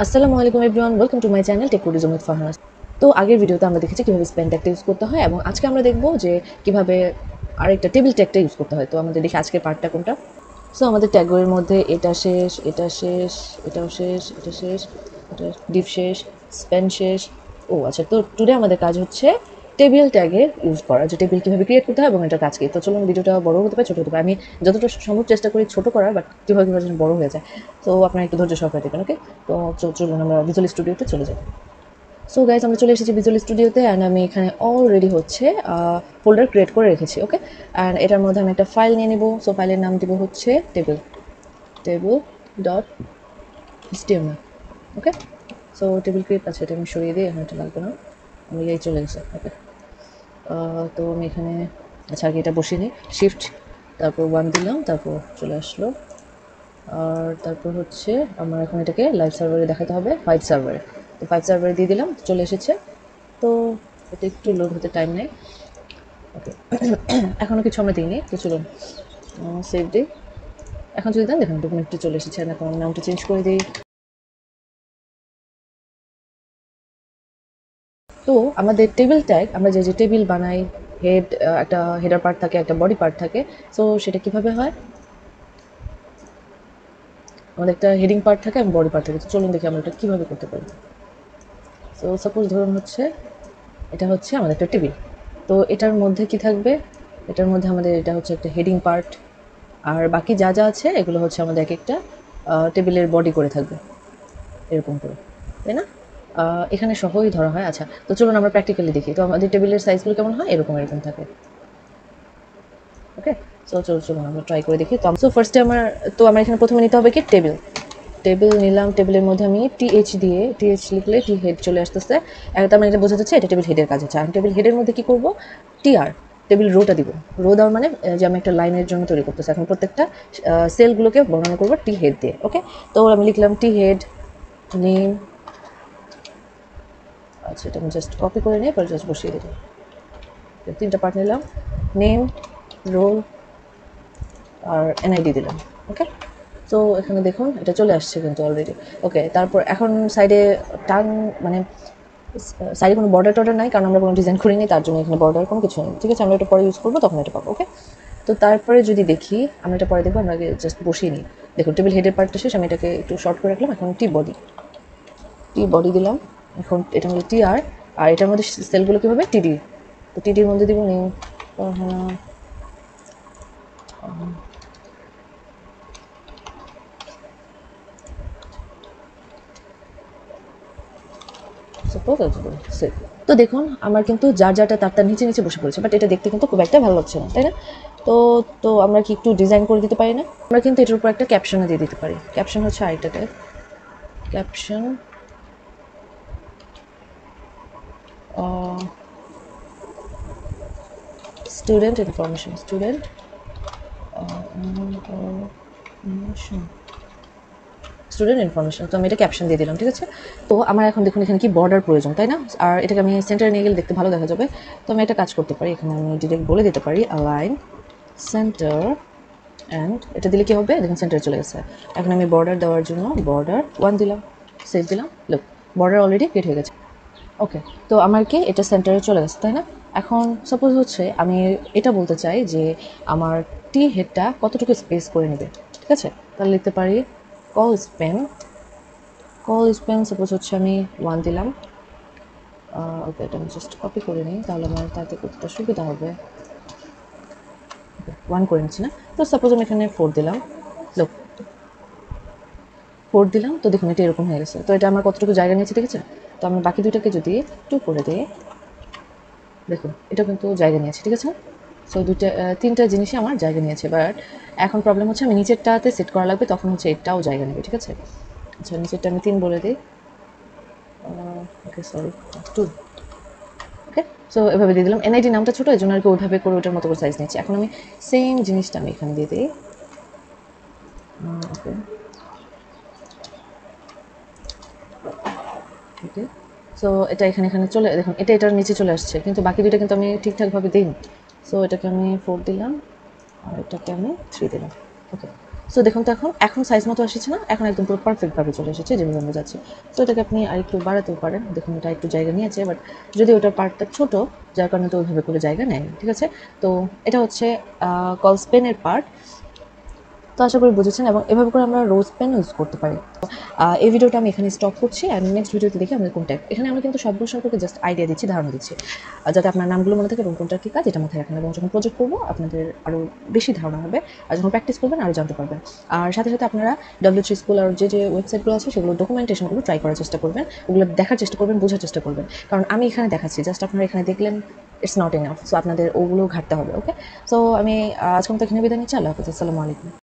আসসালামু আলাইকুম everyone, welcome to my channel tech tourism with Farhana. তো আগের ভিডিওতে আমরা দেখেছি কীভাবে স্পেন ট্যাগটা ইউজ করতে হয়, এবং আজকে আমরা দেখব যে কীভাবে আরেকটা টেবিল ট্যাগটা ইউজ করতে হয়। তো আমাদের দেখি আজকের পার্টটা কোনটা। সো আমাদের ট্যাগের মধ্যে এটা শেষ, এটা শেষ, এটাও শেষ, এটা শেষ, এটা ডিপ শেষ, স্পেন শেষ। ও আচ্ছা, তো টুডে আমাদের কাজ হচ্ছে টেবিল ট্যাগের ইউজ করা, যে টেবিল কীভাবে ক্রিয়েট করতে হয় এবং এটার কাজ কী। তো চলুন, ভিডিওটা বড় হতে পারে ছোটো হতে পারে, আমি যতটা সম্ভব চেষ্টা করি ছোটো করার, বাট কীভাবে কীভাবে যেন বড় হয়ে যায়। তো আপনারা একটু ধৈর্য সহকারে দেখবেন, ওকে। তো চলুন আমরা ভিজুয়াল স্টুডিওতে চলে যাই। সো গাইজ, আমরা চলে এসেছি ভিজুয়াল স্টুডিওতে, অ্যান্ড আমি এখানে অলরেডি হচ্ছে ফোল্ডার ক্রিয়েট করে রেখেছি, ওকে। অ্যান্ড এটার মধ্যে আমি একটা ফাইল নিয়ে নেব। সো ফাইলের নাম দিব হচ্ছে টেবিল.html, ওকে। সো টেবিল ক্রিয়েট আছে, এটা আমি সরিয়ে দিই, এখন এটা লাগবে না, আমি এই চলে গেছে, ওকে। তো আমি এখানে আচ্ছা আগে এটা বসিয়ে নিই, শিফট তারপর 1 দিলাম, তারপর চলে আসলো। আর তারপর হচ্ছে আমার এখন এটাকে লাইভ সার্ভারে দেখাতে হবে, ফাইভ সার্ভারে। তো ফাইভ সার্ভারে দিয়ে দিলাম, চলে এসেছে। তো এটা একটু লোড হতে টাইম নেই, ওকে। এখনও কিছু আমরা দিইনি, তো চলুন সেভ দিই। এখন যদি দেন দেখুন ডকুমেন্টটি চলে এসেছে, এখন নামটা চেঞ্জ করে দিই। তো আমাদের টেবিল ট্যাগ, আমরা যে টেবিল বানাই, হেড, একটা হেডার পার্ট থাকে, একটা বডি পার্ট থাকে। সো সেটা কীভাবে হয়, আমাদের একটা হেডিং পার্ট থাকে এবং বডি পার্ট থাকে। তো চলুন দেখি আমরা এটা কীভাবে করতে পারি। সো সাপোজ ধরুন হচ্ছে এটা হচ্ছে আমাদের একটা টেবিল। তো এটার মধ্যে কি থাকবে, এটার মধ্যে আমাদের এটা হচ্ছে একটা হেডিং পার্ট, আর বাকি যা যা আছে এগুলো হচ্ছে আমাদের এক একটা টেবিলের বডি করে থাকবে, এরকম করে, তাই না? এখানে সহই ধরা হয়। আচ্ছা, তো চলুন আমরা প্র্যাকটিক্যালি দেখি। তো আমাদের টেবিলের সাইজগুলো কেমন হয়, এরকম এরকম থাকে, ওকে। সো চলুন আমরা ট্রাই করে দেখি। তো ফার্স্টে আমার এখানে প্রথমে নিতে হবে কি টেবিল। টেবিল নিলাম, টেবিলের মধ্যে আমি টিএইচ লিখলে টি হেড চলে আসতেছে। একটা মানে এটা বোঝা যাচ্ছে এটা টেবিল হেডের কাজ হচ্ছে। আমি টেবিল হেডের মধ্যে কী করবো, টিআর টেবিল রোটা দিব। রো দেওয়ার মানে যে আমি একটা লাইনের জন্য তৈরি করতেছি। এখন প্রত্যেকটা সেলগুলোকে বর্ণনা করবো টি হেড দিয়ে, ওকে। তো আমি লিখলাম টি হেড নেম। আচ্ছা, এটা আমি জাস্ট কপি করে নিয়ে এবার জাস্ট বসিয়ে দিলাম। তিনটা পার্ট নিলাম, নেম, রোল আর এনআইডি দিলাম, ওকে। তো এখানে দেখুন এটা চলে আসছে কিন্তু অলরেডি, ওকে। তারপর এখন সাইডে টান মানে সাইডে কোনো বর্ডার টর্ডার নাই, কারণ আমরা কোনো ডিজাইন করিনি, তার জন্য এখানে বর্ডার কোনো কিছু নেই, ঠিক আছে। আমরা এটা পরে ইউজ করবো, তখন এটা পাবো, ওকে। তো তারপরে যদি দেখি, আমরা এটা পরে দেখবো, আমরা আগে জাস্ট বসিয়ে নিই। দেখুন টেবিল হেডের পার্টটা শেষ, আমি এটাকে একটু শর্ট করে রাখলাম। এখন টি বডি দিলাম। এখন এটার মধ্যে টি আর এটার মধ্যে সেলগুলো কীভাবে, টিডি। তো টিডির মধ্যে দিব নেম, তো দেখুন আমার কিন্তু যার যারটা তার নিচে নিচে বসে পড়েছে, বাট এটা দেখতে কিন্তু খুব একটা ভালো লাগছে না, তাই না? তো তো আমরা কি একটু ডিজাইন করে দিতে পারি না? আমরা কিন্তু এটার উপর একটা ক্যাপশনও দিয়ে দিতে পারি। ক্যাপশন হচ্ছে আরেকটা type, caption student information, student information. তো আমি এটা ক্যাপশন দিয়ে দিলাম, ঠিক আছে। তো আমার এখন দেখুন এখানে কি বর্ডার প্রয়োজন, তাই না? আর এটাকে আমি সেন্টারে নিয়ে গেলে দেখতে ভালো দেখা যাবে। তো আমি একটা কাজ করতে পারি, এখানে আমি ডিরেক্ট বলে দিতে পারি অ্যালাইন সেন্টার, অ্যান্ড এটা দিলে কী হবে, দেখুন সেন্টারে চলে গেছে। এখন আমি বর্ডার দেওয়ার জন্য বর্ডার 1 দিলাম, সেভ দিলাম। লুক, বর্ডার অলরেডি ক্রিয়েট হয়ে গেছে, ওকে। তো আমার কি এটা সেন্টারে চলে গেছে, তাই না? এখন সাপোজ হচ্ছে আমি এটা বলতে চাই যে আমার টি হেডটা কতটুকু স্পেস করে নেবে, ঠিক আছে। তাহলে লিখতে পারি কল স্পেন সাপোজ হচ্ছে আমি 1 দিলাম, ওকে। এটা আমি জাস্ট কপি করে নিই, তাহলে আমার তাতে করতে সুবিধা হবে। 1 করে নিচ্ছি না। তো সাপোজ আমি এখানে 4 দিলাম, লোক 4 দিলাম। তো দেখুন এটা এরকম হয়ে গেছে। তো এটা আমার কতটুকু জায়গা নিয়েছে, ঠিক আছে। তো আমি বাকি দুইটাকে যদি একটু করে দিই, দেখুন এটা কিন্তু জায়গা নিয়েছে, ঠিক আছে। সো তিনটা জিনিসই আমার জায়গা নিয়েছে, বাট এখন প্রবলেম হচ্ছে আমি নিচেরটাতে সেট করা লাগবে, তখন হচ্ছে এটাও জায়গা নেবে, ঠিক আছে। আচ্ছা, নিচেরটা আমি 3 বলে দিই, ওকে, সরি 2, ওকে। সো এভাবে দিয়ে দিলাম। এনআইডি নামটা ছোটো, এই জন্য আর কি ওইভাবে করে ওটার মতো করে সাইজ নিচ্ছি। এখন আমি সেম জিনিসটা আমি এখানে দিয়ে দিই, ওকে, ওকে। সো এটা এখানে চলে, দেখুন এটার নিচে চলে আসছে, কিন্তু বাকি দুইটা কিন্তু আমি ঠিকঠাকভাবে দিইনি। সো এটাকে আমি 4 দিলাম, আর এটাকে আমি 3 দিলাম, ওকে। সো দেখুন তো এখন সাইজ মতো আসছে না, এখন একদম পুরো পারফেক্টভাবে চলে এসেছে যেভাবে আমরা যাচ্ছি। তো এটাকে আপনি আরেকটু বাড়াতেও পারেন, দেখুন এটা একটু জায়গা নিয়েছে, বাট যদি ওটার পার্টটা ছোট যার কারণে তো ওইভাবে করে জায়গা নেয়নি, ঠিক আছে। তো এটা হচ্ছে কলস পেনের পার্ট। তো আশা করি বুঝেছেন, এবং এভাবে করে আমরা রোজ পেন ইউজ করতে পারি। তো এই ভিডিওটা আমি এখানে স্টপ করছি, অ্যান্ড নেক্সট ভিডিওতে দেখি আমাদের কোনটা। এখানে আমরা কিন্তু সবগুলো সম্পর্কে জাস্ট আইডিয়া দিচ্ছি, ধারণা দিচ্ছি, যাতে আপনার নামগুলো মনে থাকে এবং কোনটার কী কাজ এটা মাথায় রাখেন, এবং যখন প্রজেক্ট করবো আপনাদের আরও বেশি ধারণা হবে, আর যখন প্র্যাকটিস করবেন আরও জানতে পারবেন। আর সাথে সাথে আপনারা W3 স্কুল আর যে ওয়েবসাইটগুলো আছে সেগুলো ডকুমেন্টেশনগুলো ট্রাই করার চেষ্টা করবেন, ওগুলো দেখার চেষ্টা করবেন, বোঝার চেষ্টা করবেন, কারণ আমি এখানে দেখাচ্ছি, জাস্ট আপনারা এখানে দেখলেন ইটস নট এনাফ। সো আপনাদের ওগুলো ঘাটতে হবে। ওকে, সো আমি আজকে মতো এখানে বিদায় নিচ্ছি। আল্লাহ হাফিজ, আসসালামু আলাইকুম।